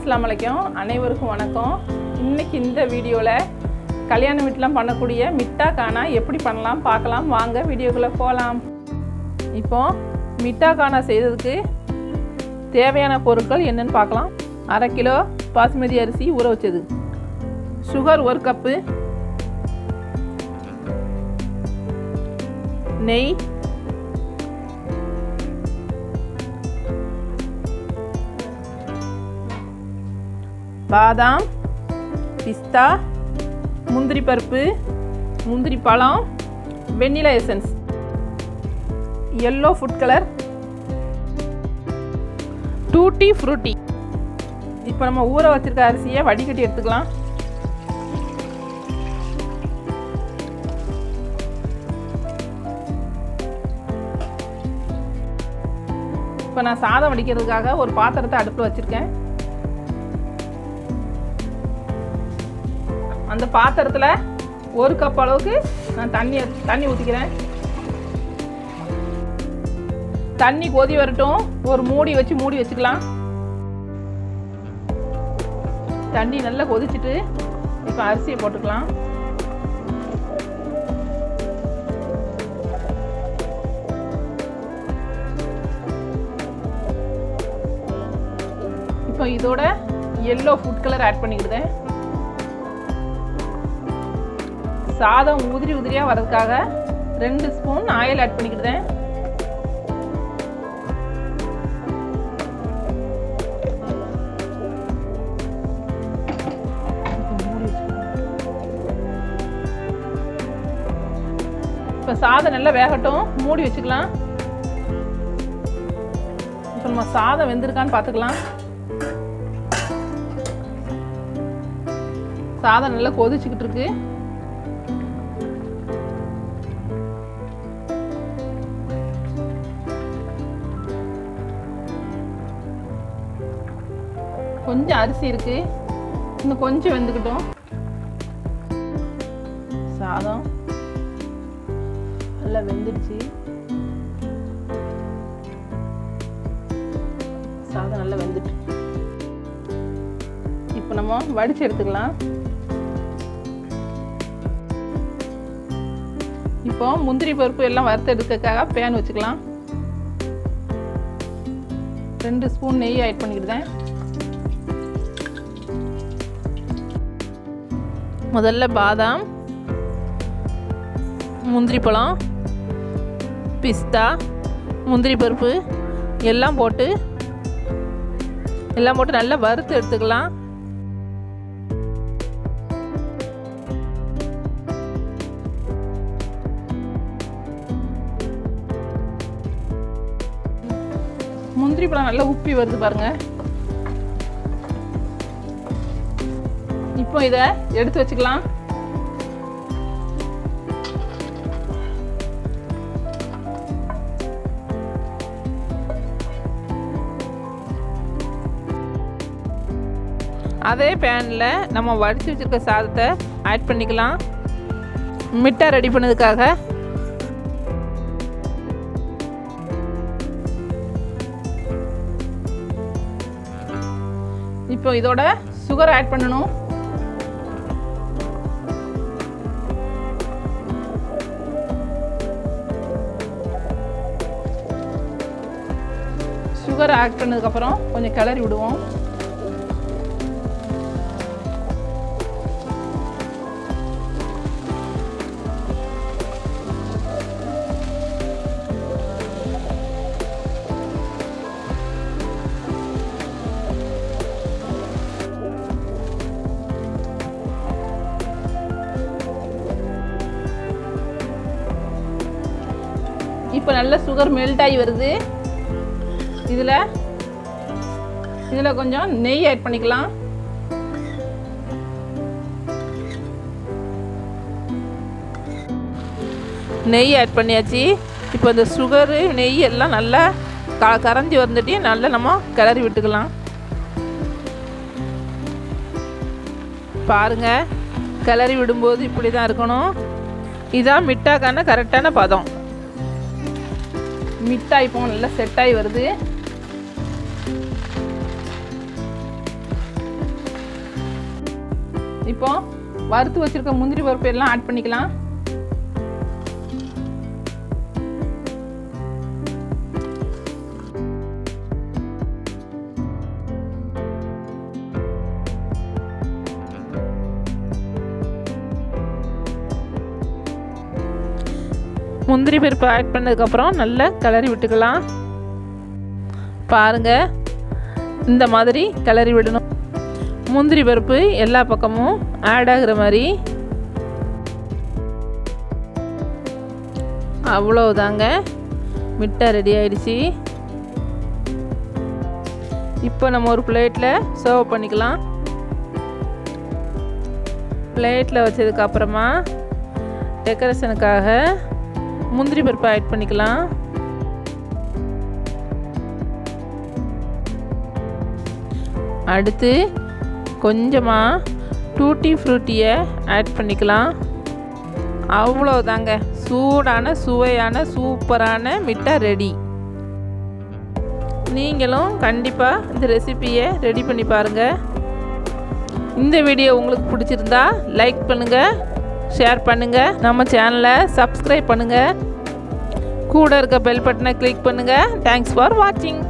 அஸ்ஸலாமு அலைக்கும், அனைவருக்கும் வணக்கம். இன்றைக்கி இந்த வீடியோவில் கல்யாண வீட்டில் பண்ணக்கூடிய மிட்டா கானா எப்படி பண்ணலாம் பார்க்கலாம். வாங்க வீடியோக்குள்ளே போகலாம். இப்போது மிட்டா கானா செய்கிறதுக்கு தேவையான பொருட்கள் என்னென்னு பார்க்கலாம். 1/2 கிலோ பாசுமதி அரிசி ஊற வச்சது, சுகர் 1 கப்பு, நெய், பாதாம், பிஸ்தா, முந்திரி பருப்பு, முந்திரி பழம், vanilla essence, yellow food colour, tutti frutti. இப்போ நம்ம ஊற வச்சிருக்க அரிசியை வடிகட்டி எடுத்துக்கலாம். இப்போ நான் சாதம் வடிக்கிறதுக்காக ஒரு பாத்திரத்தை அடுப்பில் வச்சுருக்கேன். அந்த பாத்திரத்தில் 1 கப் அளவுக்கு நான் தண்ணி ஊற்றிக்கிறேன். தண்ணி கொதி வரட்டும். ஒரு மூடி வச்சுக்கலாம். தண்ணி நல்லா கொதிச்சுட்டு இப்போ அரிசியை போட்டுக்கலாம். இப்போ இதோட yellow ஃபுட் கலர் ஆட் பண்ணிக்கிடுதேன். சாதம் உதிரியாக வரதுக்காக 2 ஸ்பூன் ஆயில் ஆட் பண்ணிக்கிடுதேன். இப்போ சாதம் நல்லா வேகட்டும், மூடி வச்சுக்கலாம். இப்போ நம்ம சாதம் வெந்திருக்கான்னு பார்த்துக்கலாம். சாதம் நல்லா கொதிச்சுக்கிட்டு இருக்கு. கொஞ்சம் அரிசி இருக்கு, இன்னும் கொஞ்சம் வெந்துக்கிட்டோம். சாதம் நல்லா வெந்துடுச்சு. சாதம் நல்லா வெந்துட்டு இப்போ நம்ம வடிச்சு எடுத்துக்கலாம். இப்போ முந்திரி பருப்பு எல்லாம் வறுத்து எடுக்கிறதுக்காக பேன் வச்சுக்கலாம். 2 ஸ்பூன் நெய் ஆட் பண்ணிக்கிட்டேன். முதல்ல பாதாம், முந்திரி பழம், பிஸ்தா, முந்திரி பருப்பு எல்லாம் போட்டு நல்லா வறுத்து எடுத்துக்கலாம். முந்திரி பழம் நல்லா உப்பி வருது பாருங்க. இப்போ இதை எடுத்து வச்சுக்கலாம். அதே பேனில் நம்ம வடித்து வச்சுருக்க சாதத்தை ஆட் பண்ணிக்கலாம். மிட்டா ரெடி பண்ணதுக்காக இப்போ இதோட சுகர் ஆட் பண்ணணும். சுகர் ஆட் பண்ணதுக்கப்புறம் கொஞ்சம் கிளறி விடுவோம். இப்போ நல்ல சுகர் மெல்ட் ஆகி வருது. இதில் கொஞ்சம் நெய் ஆட் பண்ணிக்கலாம். நெய் ஆட் பண்ணியாச்சு. இப்போ இந்த சுகரு நெய் எல்லாம் நல்லா கரைஞ்சி வந்துட்டு நல்லா நம்ம கிளறி விட்டுக்கலாம். பாருங்கள், கிளறி விடும்போது இப்படி தான் இருக்கணும். இதுதான் மிட்டாக்கான கரெக்டான பதம். மிட்டாய் இப்போ நல்லா செட் ஆகி வருது. இப்போ வறுத்து வச்சுருக்க முந்திரி பருப்பு எல்லாம் ஆட் பண்ணிக்கலாம். முந்திரி பருப்பு ஆட் பண்ணதுக்கப்புறம் நல்லா கிளறி விட்டுக்கலாம். பாருங்கள், இந்த மாதிரி கிளறி விடணும். முந்திரி பருப்பு எல்லா பக்கமும் ஆட் ஆகுற மாதிரி. அவ்வளோதாங்க, மிட்டா ரெடி ஆயிடுச்சு. இப்போ நம்ம ஒரு பிளேட்டில் சர்வ் பண்ணிக்கலாம். பிளேட்டில் வச்சதுக்கப்புறமா டெக்கரேஷனுக்காக முந்திரி பருப்பு ஆட் பண்ணிக்கலாம். அடுத்து கொஞ்சமாக டூட்டி ஃப்ரூட்டியை ஆட் பண்ணிக்கலாம். அவ்வளோதாங்க, சூடான சுவையான சூப்பரான மிட்டா ரெடி. நீங்களும் கண்டிப்பாக இந்த ரெசிபியை ரெடி பண்ணி பாருங்கள். இந்த வீடியோ உங்களுக்கு பிடிச்சிருந்தா லைக் பண்ணுங்கள், ஷேர் பண்ணுங்கள், நம்ம சேனலை சப்ஸ்கிரைப் பண்ணுங்கள், கூட இருக்க பெல் பட்டனை கிளிக் பண்ணுங்கள். தேங்க்ஸ் ஃபார் வாட்சிங்.